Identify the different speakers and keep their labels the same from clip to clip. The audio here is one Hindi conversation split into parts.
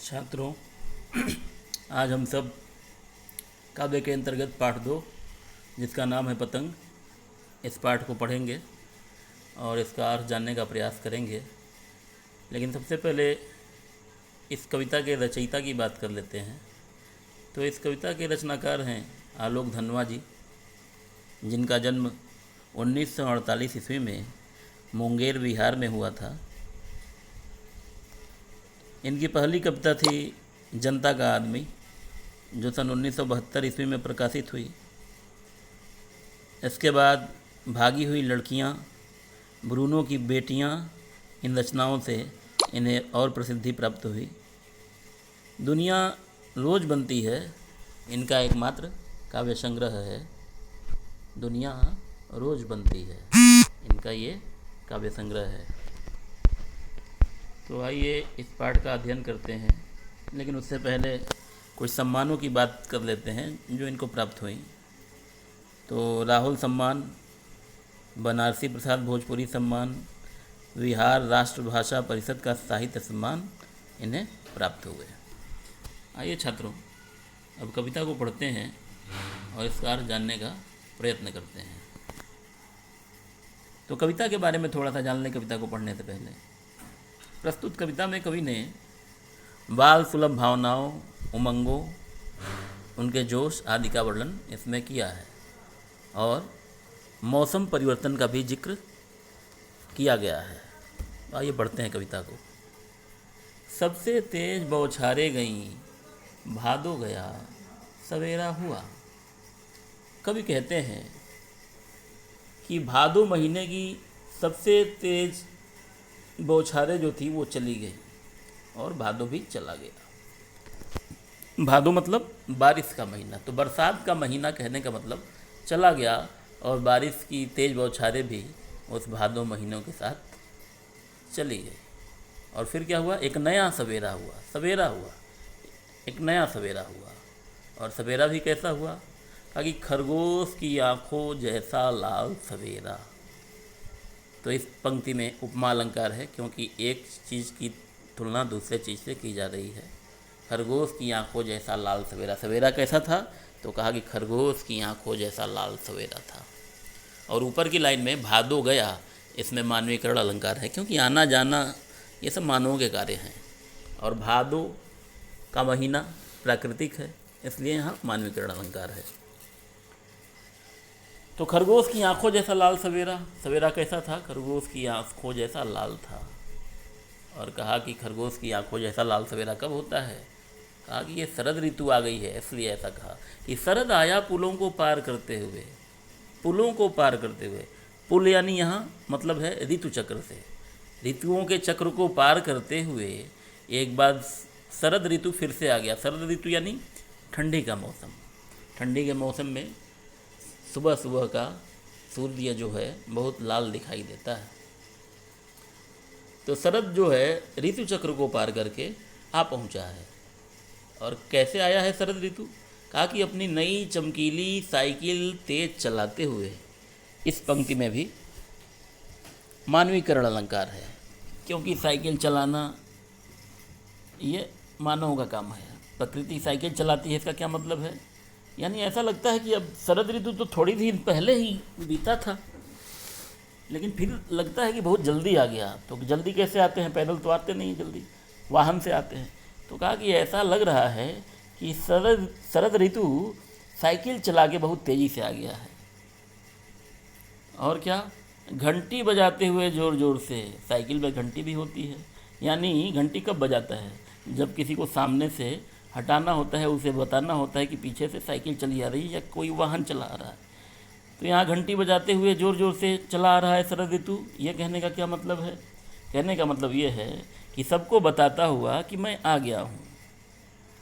Speaker 1: छात्रों, आज हम सब काव्य के अंतर्गत पाठ 2 जिसका नाम है पतंग, इस पाठ को पढ़ेंगे और इसका अर्थ जानने का प्रयास करेंगे। लेकिन सबसे पहले इस कविता के रचयिता की बात कर लेते हैं। तो इस कविता के रचनाकार हैं आलोक धनवा जी, जिनका जन्म 1948 ईस्वी में मुंगेर बिहार में हुआ था। इनकी पहली कविता थी जनता का आदमी, जो सन 1972 ईस्वी में प्रकाशित हुई। इसके बाद भागी हुई लड़कियां, ब्रूनो की बेटियां, इन रचनाओं से इन्हें और प्रसिद्धि प्राप्त हुई। दुनिया रोज बनती है इनका एकमात्र काव्य संग्रह है। दुनिया रोज बनती है, इनका ये काव्य संग्रह है। तो आइए इस पाठ का अध्ययन करते हैं, लेकिन उससे पहले कुछ सम्मानों की बात कर लेते हैं जो इनको प्राप्त हुई। तो राहुल सम्मान, बनारसी प्रसाद भोजपुरी सम्मान, बिहार राष्ट्रभाषा परिषद का साहित्य सम्मान इन्हें प्राप्त हुए। आइए छात्रों, अब कविता को पढ़ते हैं और इसका अर्थ जानने का प्रयत्न करते हैं। तो कविता के बारे में थोड़ा सा जान लें कविता को पढ़ने से पहले। प्रस्तुत कविता में कवि ने बाल सुलभ भावनाओं, उमंगों, उनके जोश आदि का वर्णन इसमें किया है और मौसम परिवर्तन का भी जिक्र किया गया है। आइए पढ़ते हैं कविता को। सबसे तेज बौछारें गईं, भादो गया, सवेरा हुआ। कवि कहते हैं कि भादो महीने की सबसे तेज बौछारें जो थी वो चली गई और भादो भी चला गया। भादो मतलब बारिश का महीना, तो बरसात का महीना कहने का मतलब चला गया और बारिश की तेज़ बौछारें भी उस भादो महीनों के साथ चली गई। और फिर क्या हुआ? एक नया सवेरा हुआ, सवेरा हुआ, एक नया सवेरा हुआ। और सवेरा भी कैसा हुआ? कहा कि खरगोश की आँखों जैसा लाल सवेरा। तो इस पंक्ति में उपमा अलंकार है, क्योंकि एक चीज़ की तुलना दूसरे चीज़ से की जा रही है। खरगोश की आंखों जैसा लाल सवेरा, सवेरा कैसा था? तो कहा कि खरगोश की आंखों जैसा लाल सवेरा था। और ऊपर की लाइन में भादो गया, इसमें मानवीकरण अलंकार है, क्योंकि आना जाना ये सब मानवों के कार्य हैं। और भादो का महीना प्राकृतिक है, इसलिए यहाँ मानवीकरण अलंकार है। तो खरगोश की आंखों जैसा लाल सवेरा, सवेरा कैसा था? खरगोश की आंखों जैसा लाल था। और कहा कि खरगोश की आंखों जैसा लाल सवेरा कब होता है? कहा कि ये शरद ऋतु आ गई है, इसलिए ऐसा कहा कि शरद आया पुलों को पार करते हुए, पुलों को पार करते हुए। पुल यानी यहाँ मतलब है ऋतु चक्र से, ऋतुओं के चक्र को पार करते हुए एक बार शरद ऋतु फिर से आ गया। शरद ऋतु यानी ठंडी का मौसम। ठंडी के मौसम में सुबह सुबह का सूर्य जो है बहुत लाल दिखाई देता है। तो शरद जो है ऋतु चक्र को पार करके आ पहुंचा है। और कैसे आया है शरद ऋतु? कहा कि अपनी नई चमकीली साइकिल तेज चलाते हुए। इस पंक्ति में भी मानवीकरण अलंकार है, क्योंकि साइकिल चलाना ये मानवों का काम है। प्रकृति साइकिल चलाती है, इसका क्या मतलब है? यानी ऐसा लगता है कि अब शरद ऋतु तो थोड़ी दिन पहले ही बीता था, लेकिन फिर लगता है कि बहुत जल्दी आ गया। तो जल्दी कैसे आते हैं? पैदल तो आते नहीं जल्दी, वाहन से आते हैं। तो कहा कि ऐसा लग रहा है कि शरद ऋतु साइकिल चला के बहुत तेज़ी से आ गया है। और क्या? घंटी बजाते हुए ज़ोर ज़ोर से, साइकिल में घंटी भी होती है। यानी घंटी कब बजाता है? जब किसी को सामने से हटाना होता है, उसे बताना होता है कि पीछे से साइकिल चली आ रही है या कोई वाहन चला आ रहा है। तो यहाँ घंटी बजाते हुए ज़ोर ज़ोर से चला आ रहा है शरद ऋतु। ये कहने का क्या मतलब है? कहने का मतलब ये है कि सबको बताता हुआ कि मैं आ गया हूँ।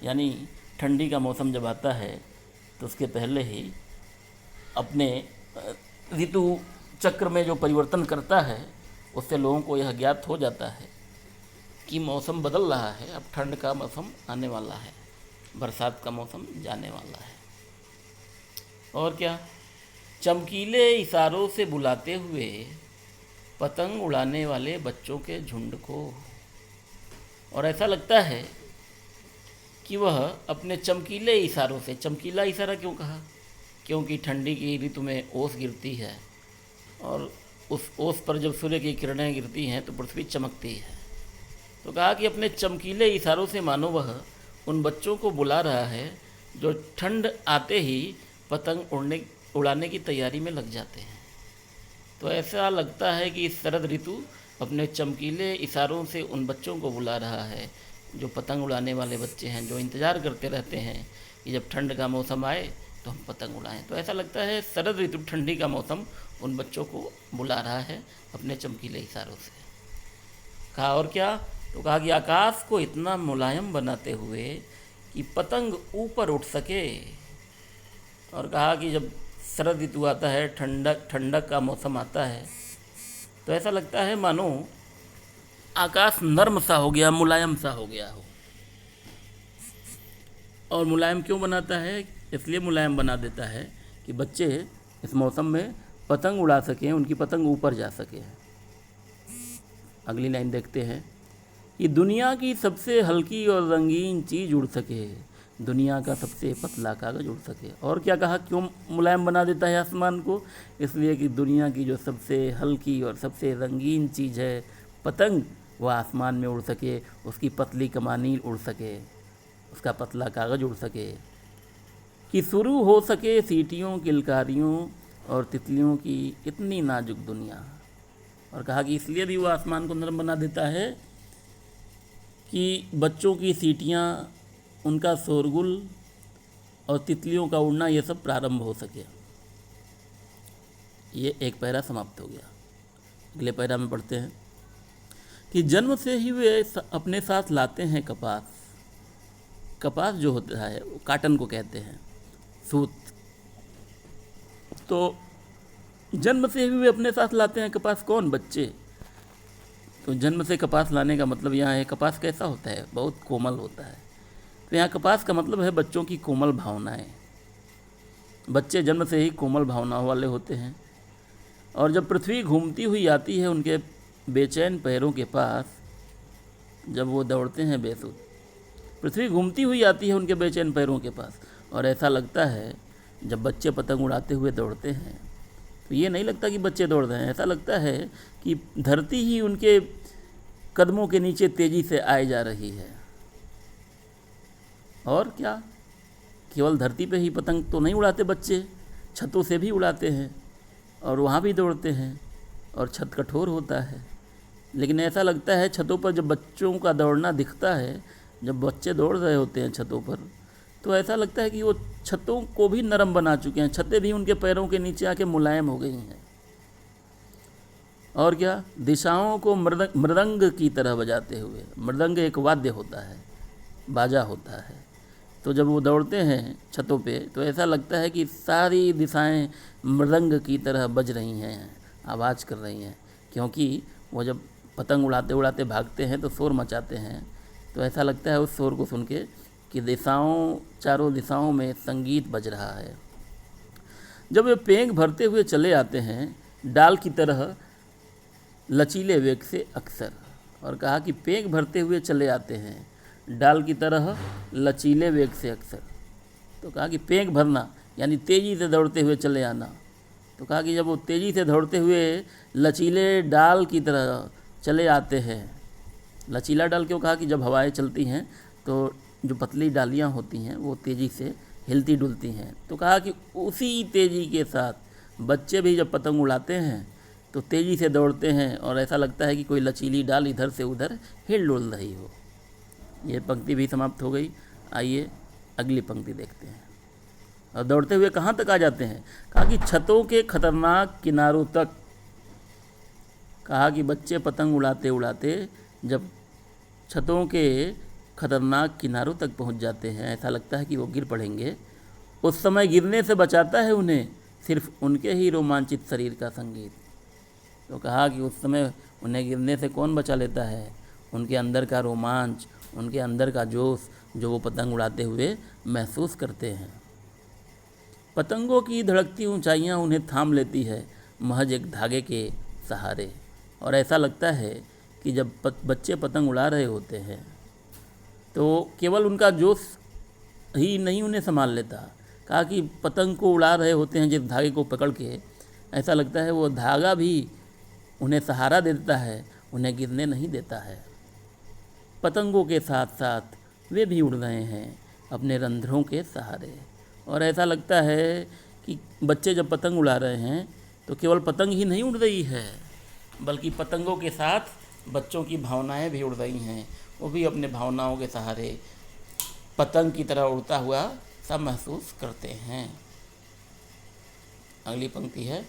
Speaker 1: यानी ठंडी का मौसम जब आता है तो उसके पहले ही अपने ऋतु चक्र में जो परिवर्तन करता है, उससे लोगों को यह ज्ञात हो जाता है कि मौसम बदल रहा है, अब ठंड का मौसम आने वाला है, बरसात का मौसम जाने वाला है। और क्या? चमकीले इशारों से बुलाते हुए पतंग उड़ाने वाले बच्चों के झुंड को। और ऐसा लगता है कि वह अपने चमकीले इशारों से, चमकीला इशारा क्यों कहा, क्योंकि ठंडी की ऋतु में ओस गिरती है और उस ओस पर जब सूर्य की किरणें गिरती हैं तो पृथ्वी चमकती है। तो कहा कि अपने चमकीले इशारों से मानो वह उन बच्चों को बुला रहा है जो ठंड आते ही पतंग उड़ाने की तैयारी में लग जाते हैं। तो ऐसा लगता है कि इस शरद ऋतु अपने चमकीले इशारों से उन बच्चों को बुला रहा है जो पतंग उड़ाने वाले बच्चे हैं, जो इंतज़ार करते रहते हैं कि जब ठंड का मौसम आए तो हम पतंग उड़ाएं। तो ऐसा लगता है शरद ऋतु, ठंडी का मौसम, उन बच्चों को बुला रहा है अपने चमकीले इशारों से। कहा और क्या, तो कहा कि आकाश को इतना मुलायम बनाते हुए कि पतंग ऊपर उठ सके। और कहा कि जब शरद ऋतु आता है, ठंडक का मौसम आता है, तो ऐसा लगता है मानो आकाश नर्म सा हो गया, मुलायम सा हो गया हो। और मुलायम क्यों बनाता है, इसलिए मुलायम बना देता है कि बच्चे इस मौसम में पतंग उड़ा सकें, उनकी पतंग ऊपर जा सके। अगली लाइन देखते हैं कि दुनिया की सबसे हल्की और रंगीन चीज़ उड़ सके, दुनिया का सबसे पतला कागज़ उड़ सके। और क्या कहा, क्यों मुलायम बना देता है आसमान को, इसलिए कि दुनिया की जो सबसे हल्की और सबसे रंगीन चीज़ है पतंग, वह आसमान में उड़ सके, उसकी पतली कमानी उड़ सके, उसका पतला कागज़ उड़ सके, कि शुरू हो सके सीटियों, किलकारियों और तितलियों की इतनी नाजुक दुनिया। और कहा कि इसलिए भी वो आसमान को नरम बना देता है कि बच्चों की सीटियाँ, उनका शोरगुल और तितलियों का उड़ना, ये सब प्रारंभ हो सके। ये एक पैरा समाप्त हो गया। अगले पैरा में पढ़ते हैं कि जन्म से ही वे अपने साथ लाते हैं कपास। कपास जो होता है वो काटन को कहते हैं, सूत। तो जन्म से ही वे अपने साथ लाते हैं कपास, कौन, बच्चे। तो जन्म से कपास लाने का मतलब यहाँ है, कपास कैसा होता है, बहुत कोमल होता है। तो यहाँ कपास का मतलब है बच्चों की कोमल भावनाएं। बच्चे जन्म से ही कोमल भावनाओं वाले होते हैं। और जब पृथ्वी घूमती हुई आती है उनके बेचैन पैरों के पास, जब वो दौड़ते हैं बेसुध, पृथ्वी घूमती हुई आती है उनके बेचैन पैरों के पास, और ऐसा लगता है जब बच्चे पतंग उड़ाते हुए दौड़ते हैं तो ये नहीं लगता कि बच्चे दौड़ रहे हैं, ऐसा लगता है कि धरती ही उनके कदमों के नीचे तेज़ी से आए जा रही है। और क्या, केवल धरती पे ही पतंग तो नहीं उड़ाते बच्चे, छतों से भी उड़ाते हैं और वहाँ भी दौड़ते हैं, और छत कठोर होता है। लेकिन ऐसा लगता है छतों पर जब बच्चों का दौड़ना दिखता है, जब बच्चे दौड़ रहे होते हैं छतों पर, तो ऐसा लगता है कि वो छतों को भी नरम बना चुके हैं, छतें भी उनके पैरों के नीचे आके मुलायम हो गई हैं। और क्या, दिशाओं को मृदंग की तरह बजाते हुए, मृदंग एक वाद्य होता है, बाजा होता है। तो जब वो दौड़ते हैं छतों पे तो ऐसा लगता है कि सारी दिशाएं मृदंग की तरह बज रही हैं, आवाज़ कर रही हैं, क्योंकि वो जब पतंग उड़ाते उड़ाते भागते हैं तो शोर मचाते हैं। तो ऐसा लगता है उस शोर को सुन के कि चारों दिशाओं में संगीत बज रहा है। जब वे पेंग भरते हुए चले आते हैं डाल की तरह लचीले वेग से अक्सर। और कहा कि पेंग भरते हुए चले आते हैं डाल की तरह लचीले वेग से अक्सर। तो कहा कि पेंग भरना यानी तेज़ी से दौड़ते हुए चले आना। तो कहा कि जब वो तेज़ी से दौड़ते हुए लचीले डाल की तरह चले आते हैं, लचीला डाल क्यों कहा कि जब हवाएं चलती हैं तो जो पतली डालियां होती हैं वो तेज़ी से हिलती डुलती हैं। तो कहा कि उसी तेज़ी के साथ बच्चे भी जब पतंग उड़ाते हैं तो तेज़ी से दौड़ते हैं, और ऐसा लगता है कि कोई लचीली डाल इधर से उधर हिल डुल रही हो। ये पंक्ति भी समाप्त हो गई। आइए अगली पंक्ति देखते हैं। और दौड़ते हुए कहाँ तक आ जाते हैं, कहा कि छतों के खतरनाक किनारों तक। कहा कि बच्चे पतंग उड़ाते उड़ाते जब छतों के खतरनाक किनारों तक पहुंच जाते हैं, ऐसा लगता है कि वो गिर पड़ेंगे। उस समय गिरने से बचाता है उन्हें सिर्फ उनके ही रोमांचित शरीर का संगीत। तो कहा कि उस समय उन्हें गिरने से कौन बचा लेता है, उनके अंदर का रोमांच, उनके अंदर का जोश जो वो पतंग उड़ाते हुए महसूस करते हैं। पतंगों की धड़कती ऊंचाइयां उन्हें थाम लेती है महज एक धागे के सहारे। और ऐसा लगता है कि जब बच्चे पतंग उड़ा रहे होते हैं तो केवल उनका जोश ही नहीं उन्हें संभाल लेता। कहा कि पतंग को उड़ा रहे होते हैं जिस धागे को पकड़ के, ऐसा लगता है वो धागा भी उन्हें सहारा दे देता है, उन्हें गिरने नहीं देता है। पतंगों के साथ साथ वे भी उड़ रहे हैं अपने रंध्रों के सहारे। और ऐसा लगता है कि बच्चे जब पतंग उड़ा रहे हैं तो केवल पतंग ही नहीं उड़ रही है, बल्कि पतंगों के साथ बच्चों की भावनाएं भी उड़ रही हैं। वो भी अपने भावनाओं के सहारे पतंग की तरह उड़ता हुआ सब महसूस करते हैं। अगली पंक्ति है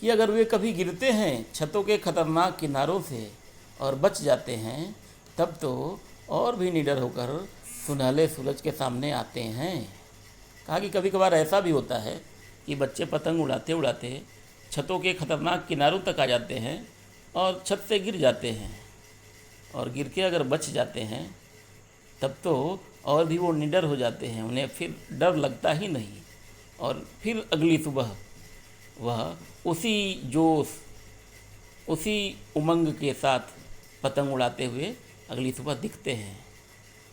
Speaker 1: कि अगर वे कभी गिरते हैं छतों के खतरनाक किनारों से और बच जाते हैं, तब तो और भी निडर होकर सुनहले सूरज के सामने आते हैं। कहा कि कभी कभार ऐसा भी होता है कि बच्चे पतंग उड़ाते उड़ाते छतों के खतरनाक किनारों तक आ जाते हैं और छत से गिर जाते हैं, और गिर के अगर बच जाते हैं तब तो और भी वो निडर हो जाते हैं, उन्हें फिर डर लगता ही नहीं। और फिर अगली सुबह वह उसी जोश, उसी उमंग के साथ पतंग उड़ाते हुए अगली सुबह दिखते हैं।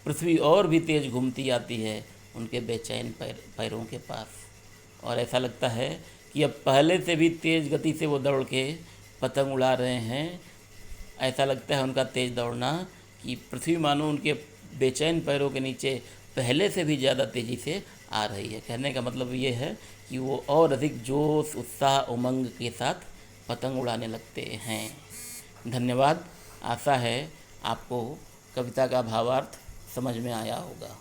Speaker 1: पृथ्वी और भी तेज़ घूमती आती है उनके बेचैन पैरों के पास, और ऐसा लगता है कि अब पहले से भी तेज़ गति से वो दौड़ के पतंग उड़ा रहे हैं। ऐसा लगता है उनका तेज़ दौड़ना कि पृथ्वी मानो उनके बेचैन पैरों के नीचे पहले से भी ज़्यादा तेज़ी से आ रही है। कहने का मतलब ये है कि वो और अधिक जोश, उत्साह, उमंग के साथ पतंग उड़ाने लगते हैं। धन्यवाद। आशा है आपको कविता का भावार्थ समझ में आया होगा।